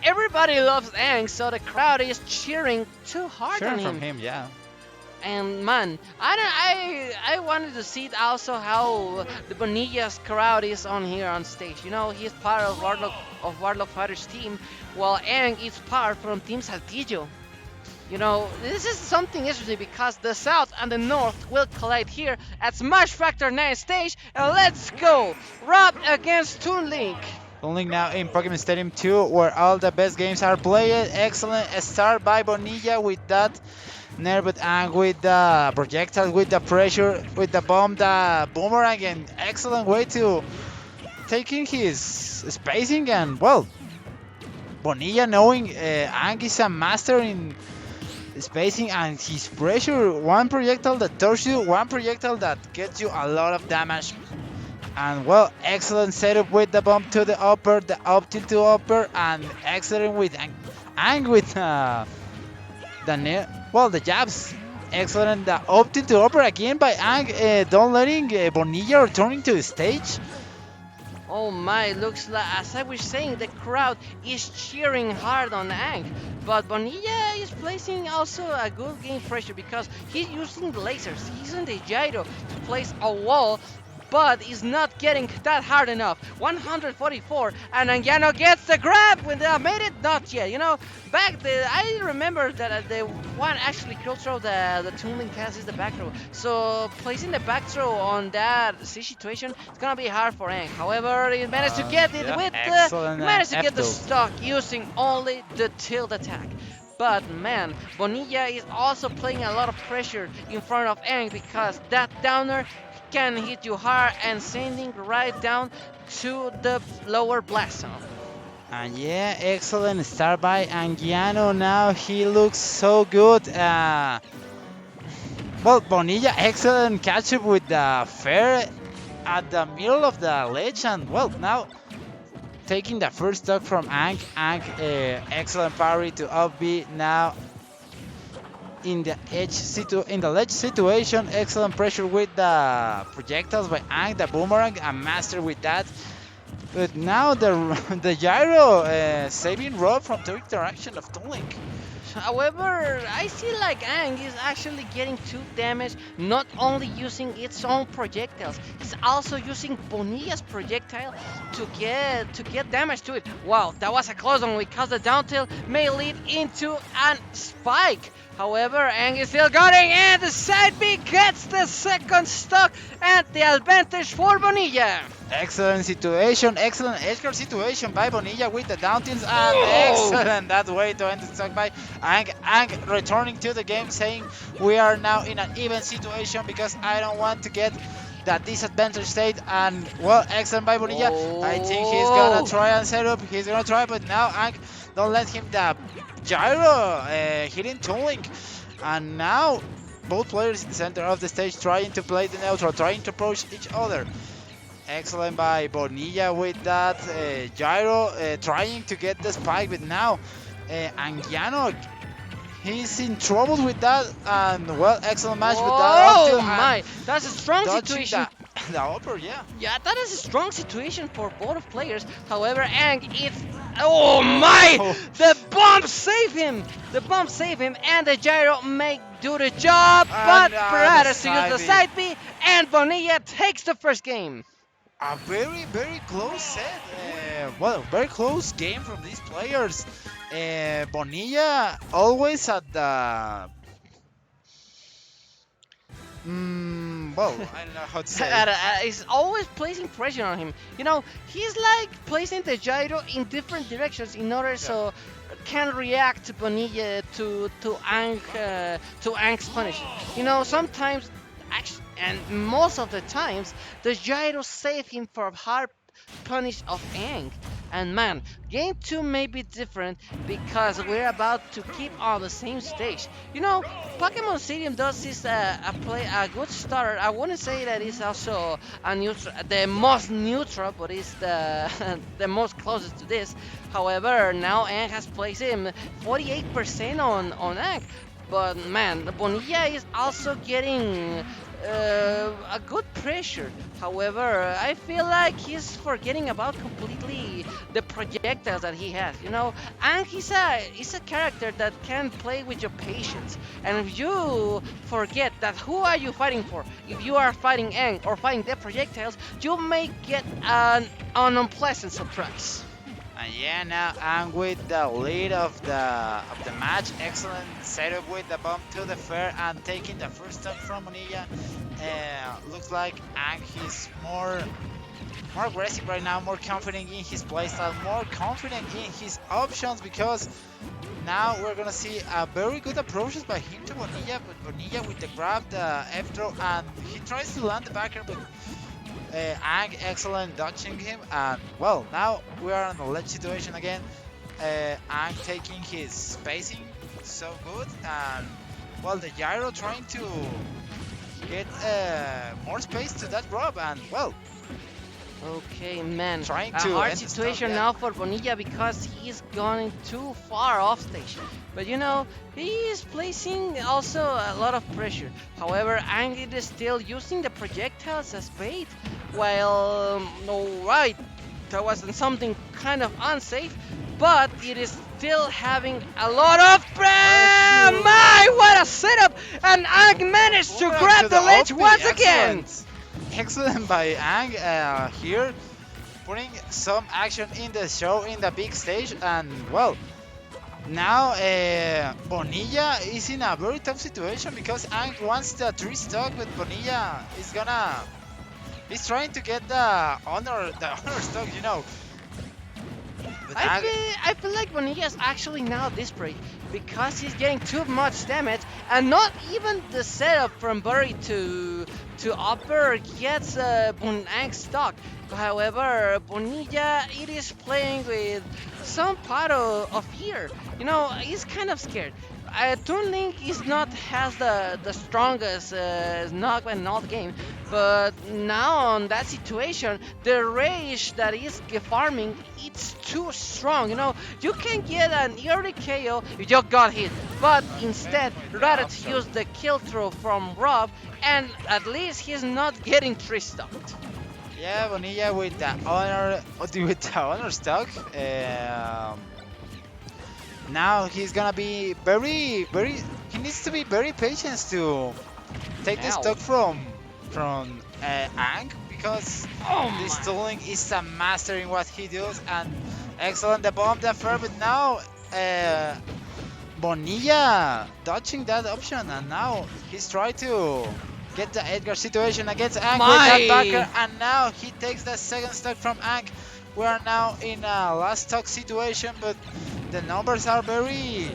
everybody loves Aang, so the crowd is cheering too hard on Sure, him. from him, yeah. And man, I wanted to see also how the Bonilla's crowd is on here on stage. You know, he's part of Warlock Fighters team, while Aang is part from Team Saltillo. You know, this is something interesting because the South and the North will collide here at Smash Factor 9 stage, and let's go! Rob against Toon Link. Only now in Pokemon Stadium 2, where all the best games are played. Excellent start by Bonilla with that nerve and with the projectile, with the pressure, with the bomb, the boomerang, and excellent way to taking his spacing. And well, Bonilla knowing Ang is a master in spacing and his pressure. One projectile that touches you, one projectile that gets you a lot of damage. And well, excellent setup with the bomb to the upper, the up tilt to upper, and excellent with Ang with the jabs. Excellent, the up tilt to upper again by Ang. Don't letting Bonilla returning to the stage. Oh my, looks like, as I was saying, the crowd is cheering hard on Aang. But Bonilla is placing also a good game pressure because he's using the lasers, he's using the gyro to place a wall, but he's not getting that hard enough. 144, and Anguiano gets the grab when they made it. Not yet, you know. I remember that the one actually cross throw the Toon Link has is the back throw. So placing the back throw on that situation, it's gonna be hard for Aang. However, he managed to get it Yeah, with excellent, managed to get the F-throw. stock using only the tilt attack. But man, Bonilla is also playing a lot of pressure in front of Aang because that downer can hit you hard and sending right down to the lower blast zone. And yeah, excellent start by Anguiano. Now he looks so good. Well, Bonilla, excellent catch up with the fair at the middle of the ledge. And well, now taking the first stock from Ang. Ang, excellent parry to up B. Now in the ledge situation, excellent pressure with the projectiles by Ang, the boomerang, a master with that. But now the gyro saving Rob from the interaction of Toon Link. However, I see like Aang is actually getting 2 damage, not only using its own projectiles, he's also using Bonilla's projectile to get damage to it. Wow, that was a close one because the down tilt may lead into a spike. However, Aang is still going, and the side B gets the second stock and the advantage for Bonilla. Excellent situation, excellent edgeguard situation by Bonilla with the down tilts, and Oh! excellent that way to end the stock by Ang. Ang returning to the game saying we are now in an even situation because I don't want to get that disadvantage state. And well, excellent by Bonilla. I think he's gonna try and set up, he's gonna try, but now Ang don't let him the gyro hitting Toon Link. And now both players in the center of the stage trying to play the neutral, trying to approach each other. Excellent by Bonilla with that gyro, trying to get the spike, but now Anguiano, he's in trouble with that, and well, excellent match with that. Oh my, that's a strong situation. The upper, yeah. Yeah, that is a strong situation for both players. However, Aang is... Oh my! The bomb saved him! The bomb saved him, and the gyro may do the job, but And, Paratus the to use the side side B, and Bonilla takes the first game. A very, very close set. Well, very close game from these players. Bonilla always at the... well, I don't know how to say it. He's always placing pressure on him. You know, he's like placing the gyro in different directions in order so can react to Bonilla to Aang's punish. You know, sometimes, actually, and most of the times, the gyro save him from hard punish of Aang. And man, game 2 may be different because we're about to keep on the same stage. You know, Pokemon Stadium does this a good starter. I wouldn't say that it's also a neutral, the most neutral, but it's the the most closest to this. However, now Aang has placed him 48% on Aang. But man, Bonilla is also getting a good pressure. However, I feel like he's forgetting about completely the projectiles that he has. And he's a character that can play with your patience. And if you forget that who are you fighting for, if you are fighting Aang or fighting the projectiles, you may get an unpleasant surprise. And yeah, now I'm with the lead of the match. Excellent setup with the bomb to the fair and taking the first stock from Bonilla. Looks like Ang is more aggressive right now, more confident in his playstyle, more confident in his options, because now we're gonna see a very good approaches by him to Bonilla, but Bonilla with the grab, the F throw, and he tries to land the backer, but Ang excellent dodging him, and well, now we are in a ledge situation again. Ang taking his spacing so good, and well, the gyro trying to get more space to that grab, and well, Okay, man. trying A to hard end the situation stuff, yeah. now for Bonilla because he's going too far off stage. But he is placing also a lot of pressure. However, Angid is still using the projectiles as bait. While, no, right, that wasn't something kind of unsafe, but it is still having a lot of pressure. My, what a setup! And Ang managed to Back grab to the ledge OP, once again. Excellent by Ang here, putting some action in the show in the big stage, and well, now Bonilla is in a very tough situation because Ang wants the 3 stock, but Bonilla he's trying to get the honor stock. But I feel like Bonilla is actually now desperate because he's getting too much damage, and not even the setup from Burry to upper gets Bonang stuck. However, Bonilla it is playing with some part of fear. He's kind of scared. Toon Link is not has the strongest knockback in all the game, but now on that situation, the rage that is farming, it's too strong. You can get an early KO if you got hit, but instead, rather to use the kill throw from Rob, and at least he's not getting 3-stocked. yeah, Bonilla with the honor stock. Now he's gonna be very. He needs to be very patient to take the Ow. stock from Ang, because Oh this my. tooling is a master in what he does, and excellent the bomb the fair, but now Bonilla dodging that option, and now he's trying to get the Edgar situation against Ang with that My. backer, and now he takes the second stock from Ang. We are now in a last stock situation, but the numbers are very.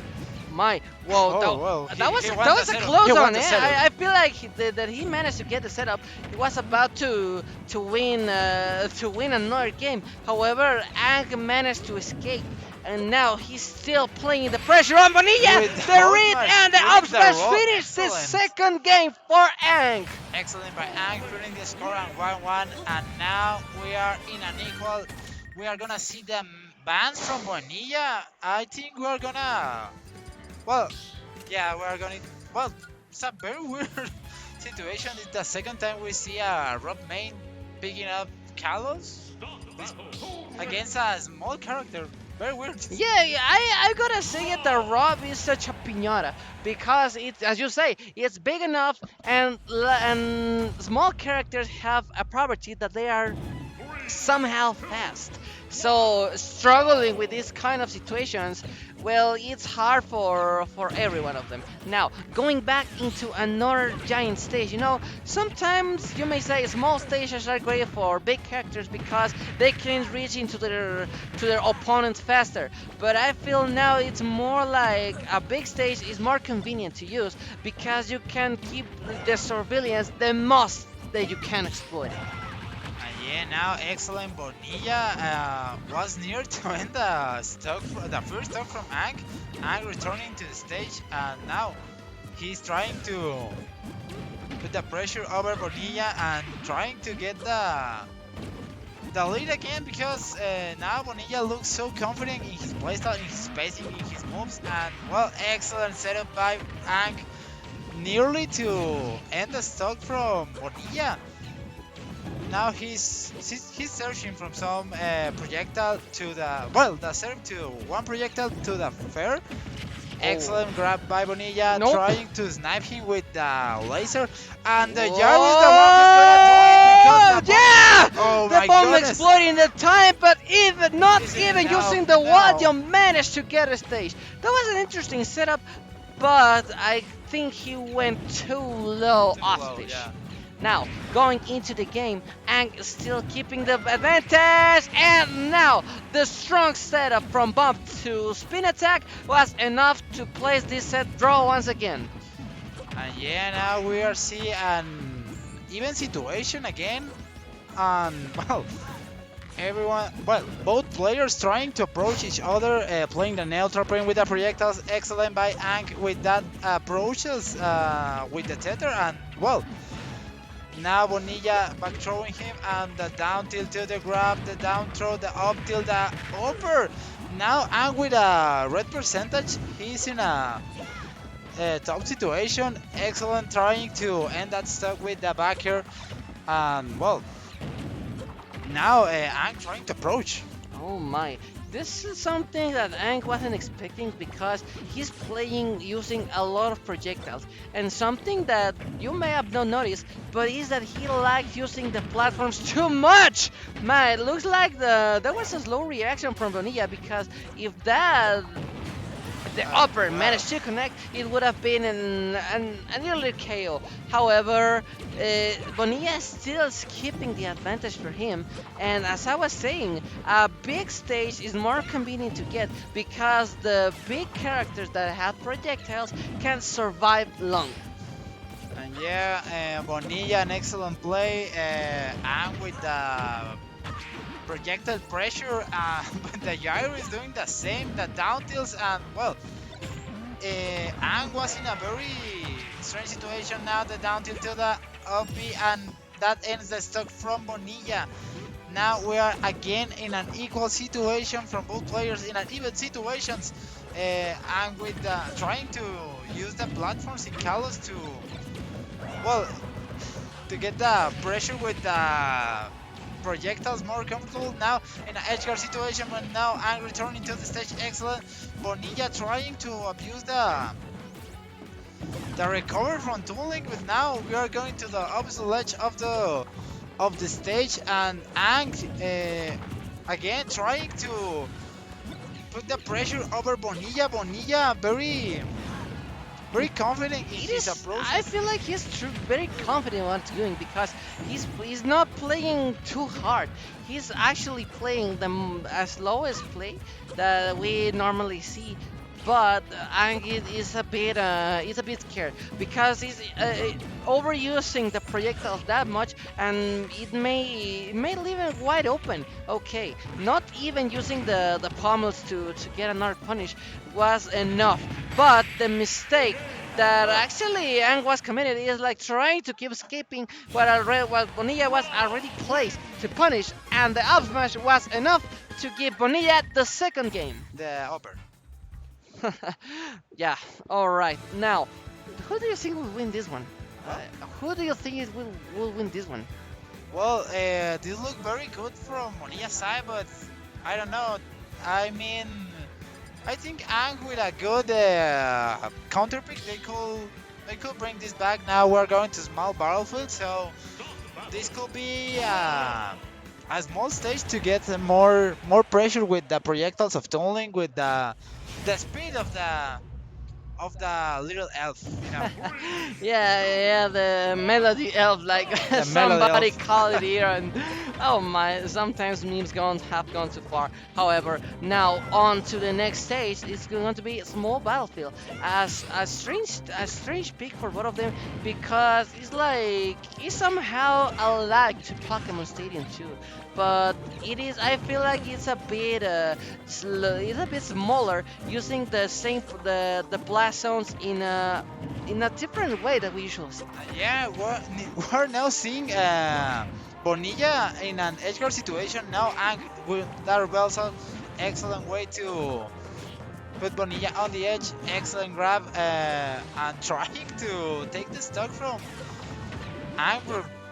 Well, Oh, well, that was he that won the was a setup. close He won one. the Eh? setup. I feel like that he managed to get the setup. He was about to win another game. However, Ang managed to escape, and now he's still playing the pressure on Bonilla. With The hold read smash, and the winning up the smash roll. finished the Excellent. second game for Ang. Excellent by Ang, putting the score on 1-1, and now we are in an equal. We are gonna see the bans from Bonilla. I think we are gonna. Well, yeah, we are gonna. Well, it's a very weird situation. It's the second time we see a Rob main picking up Kalos against a small character. Very weird. Yeah, I gotta say it. The Rob is such a piñata because it's, as you say, it's big enough, and small characters have a property that they are somehow fast. So struggling with these kind of situations, well, it's hard for every one of them. Now, going back into another giant stage, sometimes you may say small stages are great for big characters because they can reach into their opponents faster. But I feel now it's more like a big stage is more convenient to use because you can keep the surveillance the most that you can exploit it. Yeah, now excellent Bonilla was near to end the first stock from Ang. Ang returning to the stage, and now he's trying to put the pressure over Bonilla and trying to get the lead again, because now Bonilla looks so confident in his playstyle, in his spacing, in his moves, and well, excellent setup by Ang. nearly to end the stock from Bonilla. Now he's searching from some projectile to the the serve to one projectile to the fair. Excellent grab by Bonilla, Nope. trying to snipe him with the laser, and the Jarvis Whoa! the one who's gonna do it because the Yeah! bomb. Oh The my bomb goodness! exploded in the time, but even not Isn't even enough, using the no. Wadio managed to get a stage. That was an interesting setup, but I think he went too low Too off low, stage. yeah. Now, going into the game, Ang is still keeping the advantage, and now the strong setup from bump to spin attack was enough to place this set draw once again. And yeah, now we are seeing an even situation again. And both players trying to approach each other, playing the neutral, playing with the projectiles. Excellent by Ang with that approaches with the tether, and now Bonilla back throwing him, and the down tilt to the grab, the down throw, the up tilt, the over. Now Ang with a red percentage, he's in a top situation. Excellent, trying to end that stuck with the back here, and now Ang trying to approach. Oh my. This is something that Ang wasn't expecting because he's playing using a lot of projectiles. And something that you may have not noticed, but is that he likes using the platforms too much! Man, it looks like there was a slow reaction from Bonilla because if the upper managed to connect, it would have been a nearly KO. However, Bonilla is still keeping the advantage for him, and as I was saying, a big stage is more convenient to get because the big characters that have projectiles can survive long. And yeah, Bonilla, an excellent play, and with the projectile pressure, but the gyro is doing the same, the down tilts, and Ang was in a very strange situation now, the down tilt to the up B, and that ends the stock from Bonilla. Now we are again in an equal situation from both players, in an even situations, and with trying to use the platforms in Kalos to get the pressure with the projectiles more comfortable. Now in an edge guard situation, but now Ang returning to the stage. Excellent. Bonilla trying to abuse the recovery from Toon Link, but now we are going to the opposite ledge of the stage, and Ang again trying to put the pressure over Bonilla. Bonilla very confident in his approach. I feel like he's very confident in what he's doing because he's not playing too hard. He's actually playing the slowest play that we normally see. But Ang is a bit scared because he's overusing the projectiles that much, and it may leave him wide open. Okay, not even using the pommels to get another punish was enough. But the mistake that actually Ang was committed is like trying to keep escaping what Bonilla was already placed to punish, and the up smash was enough to give Bonilla the second game. The upper. Yeah, alright. Now, who do you think will win this one? Who do you think will win this one? Well, this look very good from Bonilla's side, but I don't know. I mean, I think Ang with a good counter pick, they could bring this back. Now we're going to small battlefield, so this could be a small stage to get more pressure with the projectiles of Toon Link, with the speed of the little elf, you know. Yeah, the melody elf, like The melody somebody elf. call it here, and oh my, sometimes memes have gone too far. However, now on to the next stage. It's going to be a small battlefield, as a strange pick for both of them because it's somehow a lag to Pokemon Stadium 2. But I feel like it's a bit it's a bit smaller, using the blast zones in a different way that we usually see. Yeah, we're now seeing Bonilla in an edge guard situation. Now Ang with that also excellent way to put Bonilla on the edge. Excellent grab and trying to take the stock from Ang,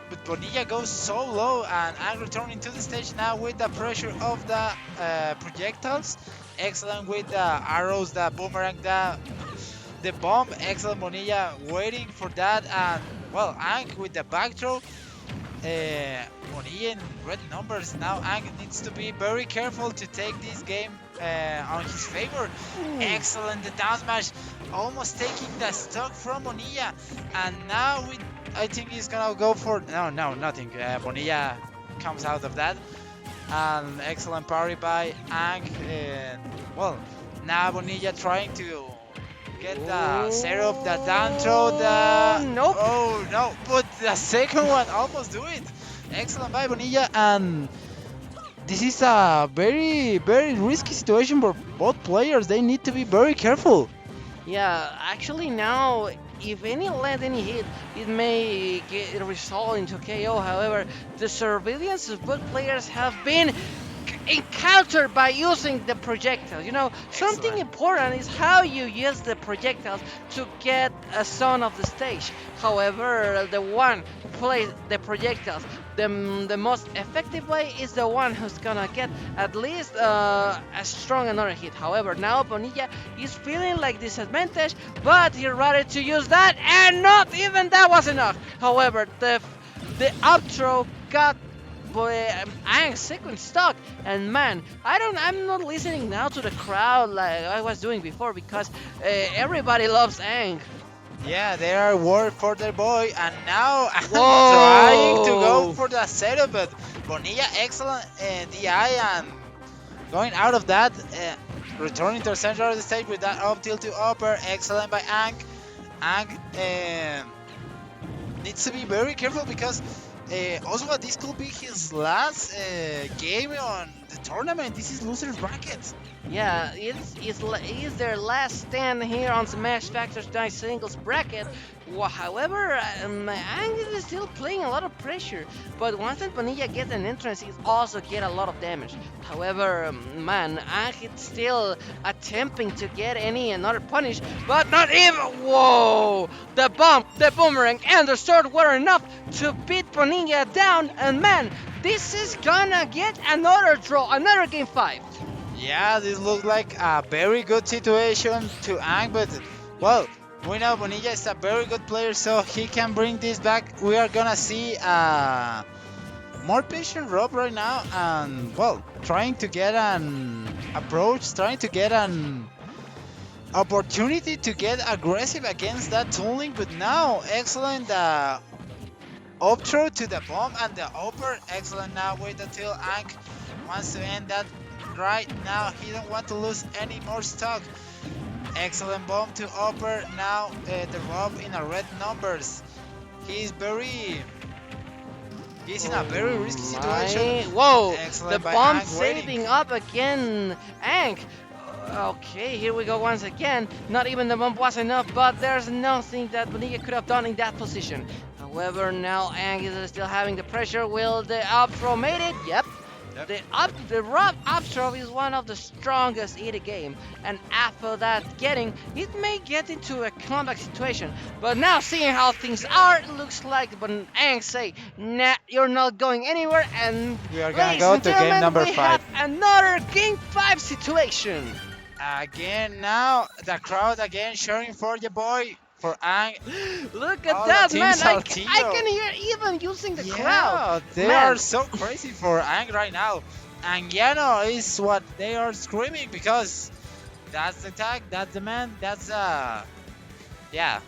but Bonilla goes so low, and Ang returning to the stage now with the pressure of the projectiles. Excellent with the arrows, the boomerang, the bomb. Excellent Bonilla waiting for that, and well, Ang with the back throw. Bonilla in red numbers. Now Ang needs to be very careful to take this game on his favor. Excellent, the down smash, almost taking the stock from Bonilla, and now I think he's gonna go for no, nothing. Bonilla comes out of that, and excellent parry by Ang. Well, now Bonilla trying to get the setup, the down throw, the Nope. Oh no, but the second one almost do it. Excellent by Bonilla, and this is a very risky situation for both players. They need to be very careful. Yeah, actually now, if any land any hit, it may get result into KO. However, the surveillance of both players have been encountered by using the projectiles. You know, something Excellent. important is how you use the projectiles to get a zone of the stage. However, the one who plays the projectiles the most effective way is the one who's gonna get at least a strong another hit. However, now Bonilla is feeling like disadvantage, but he's ready to use that, and not even that was enough. However, the up throw got Ang's second stock, and man, I'm not listening now to the crowd like I was doing before, because everybody loves Ang. Yeah, they are worried for their boy, and now I'm Whoa. trying to go for the setup, but Bonilla excellent DI, and going out of that, returning to the center of the stage with that up tilt to upper, excellent by Ang. Ang needs to be very careful, because also this could be his last game on the tournament. This is loser's bracket. Yeah, it's their last stand here on Smash Factor's Night Singles bracket. However, Ang is still playing a lot of pressure, but once that Bonilla gets an entrance, he also get a lot of damage. However, man, Ang is still attempting to get another punish, but not even. Whoa! The bomb, the boomerang, and the sword were enough to beat Bonilla down, and man, this is gonna get another draw, another game 5. Yeah, this looks like a very good situation to Ang, but well, we know Bonilla is a very good player, so he can bring this back. We are gonna see more patient Rob right now, and well, trying to get an approach, trying to get an opportunity to get aggressive against that tooling. But now, excellent up throw to the bomb and the upper. Excellent now. Wait until Ang wants to end that right now. He don't want to lose any more stock. Excellent bomb to upper. Now the Rob in a red numbers. He's in a very risky situation. Whoa! Excellent The by bomb Ang waiting. saving up again, Ang. Okay, here we go once again. Not even the bomb was enough, but there's nothing that Bonilla could have done in that position. However, now Ang is still having the pressure. Will the up throw made it? Yep. The Rob up throw is one of the strongest in the game, and after that it may get into a comeback situation. But now seeing how things are, it looks like when Ang say, nah, you're not going anywhere, and We are gonna ladies go and to game gentlemen, number we 5. have another game 5 situation. Again now, the crowd again cheering for your boy, for Ang. Look at All that, the man! Team I Saltillo. can hear even using the Yeah, crowd. they Man. are so crazy for Ang right now. Angiano is what they are screaming, because that's the tag, that's the man, that's yeah.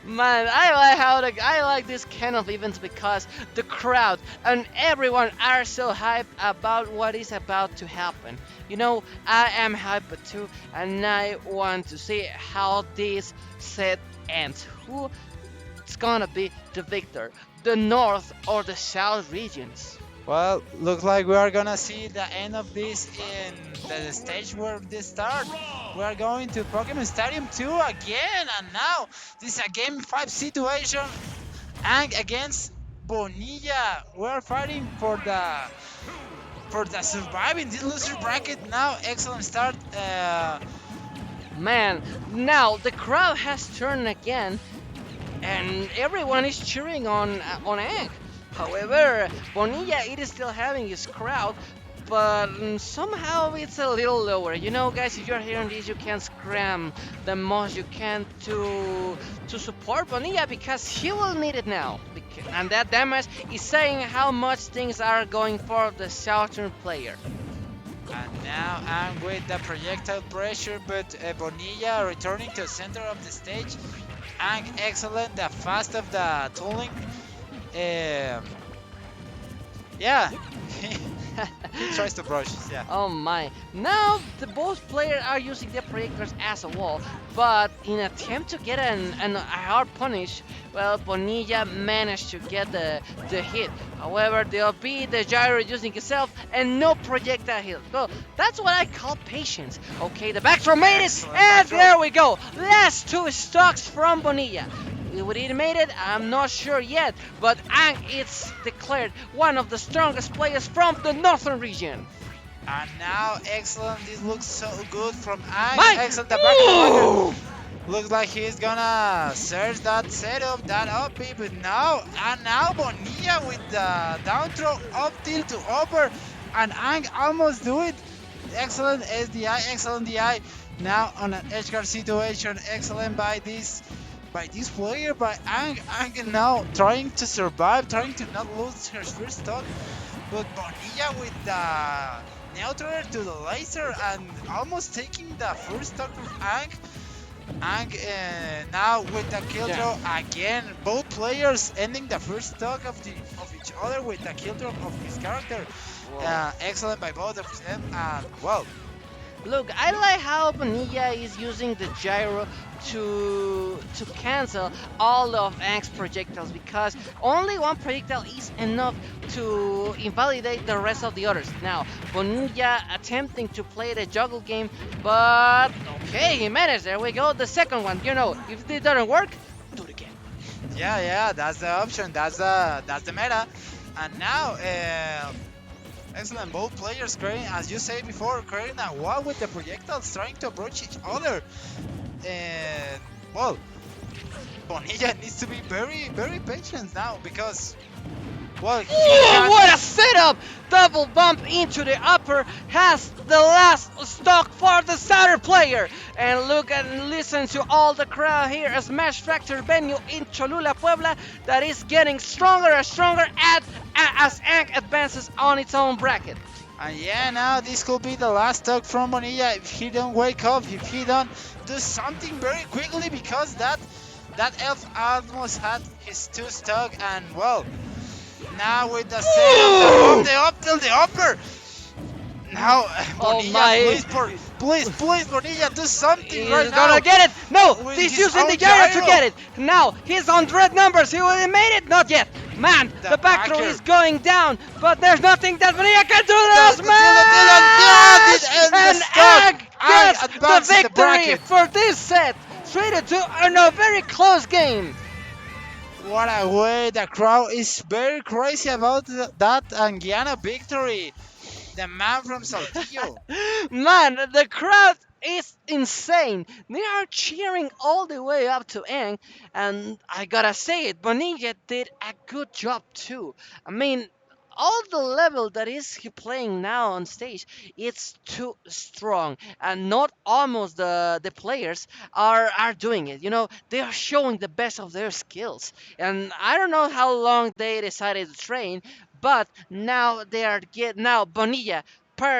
Man, I like this kind of events because the crowd and everyone are so hyped about what is about to happen. You know, I am hyped too, and I want to see how this set ends. Who's gonna be the victor, the North or the South regions? Well, looks like we are gonna see the end of this in the stage where this start. We are going to Pokemon Stadium 2 again, and now this is a game 5 situation. Ang against Bonilla. We are fighting for the for the surviving this loser bracket. Now, excellent start. Man, now the crowd has turned again, and everyone is cheering on Hank. However, Bonilla it is still having his crowd, but somehow it's a little lower. You know, guys, if you're hearing this, you can scram the most you can to support Bonilla because he will need it now. And that damage is saying how much things are going for the Southern player. And now I'm with the projectile pressure, but Bonilla returning to the center of the stage. And excellent, the fast of the tooling. Um, yeah, he tries to brush. Yeah. Oh my. Now the both players are using their projectors as a wall, but in attempt to get a hard punish, well, Bonilla managed to get the hit. However, there'll be the gyro using itself and no projectile hit. Well, that's what I call patience. Okay, the back throw made it, Excellent and back throw. there we go. Last two stocks from Bonilla. Would it made it? I'm not sure yet, but Ang is declared one of the strongest players from the northern region. And now, excellent. This looks so good from Ang. Mike! Excellent, the back Ooh! looks like he's gonna search that setup, that up, but now Bonilla with the down throw, up tilt to upper, and Ang almost do it. Excellent SDI, excellent DI. Now on an edge guard situation, excellent by this player, by Ang. Ang now trying to survive, trying to not lose her first stock, but Bonilla with the neutral to the laser and almost taking the first stock from Ang. And now with the kill throw again, both players ending the first stock of each other with the kill throw of his character. Excellent by both of them, and well. Look, I like how Bonilla is using the gyro to cancel all of Ang's projectiles because only one projectile is enough to invalidate the rest of the others. Now, Bonilla attempting to play the juggle game, but okay, he managed. There we go. The second one. You know, if it doesn't work, do it again. Yeah, that's the option. That's the meta. And now, excellent. Both players creating, as you said before, creating a wall with the projectiles, trying to approach each other. And well, Bonilla needs to be very, very patient now because, well, Ooh, what a setup! Double bump into the upper has the last stock for the Southern player. And look and listen to all the crowd here at Smash Factor venue in Cholula, Puebla, that is getting stronger and stronger as Ang advances on its own bracket. And yeah, now this could be the last stock from Bonilla if he don't wake up, if he don't do something very quickly, because that elf almost had his two stock. And well, now with the setup of the up till the upper. Now, Bonilla, please, Bonilla, do something He's right now. gonna get it! No! With He's his using own the gyro to gyro. get it! Now, he's on red numbers! He would have made it! Not yet! Man, the back throw backer. is going down, but there's nothing that Bonilla can do That's to the us, Dylan, man! and the stock. Ang gets the advances the victory bracket. for this set! 3-2 in a very close game! What a way, the crowd is very crazy about that Anguiana victory. The man from Saltillo. Man, the crowd is insane. They are cheering all the way up to Ang, and I gotta say it, Bonilla did a good job too. I mean, all the level that is he playing now on stage, it's too strong, and not almost the players are doing it. You know, they are showing the best of their skills, and I don't know how long they decided to train, but now they are get now Bonilla per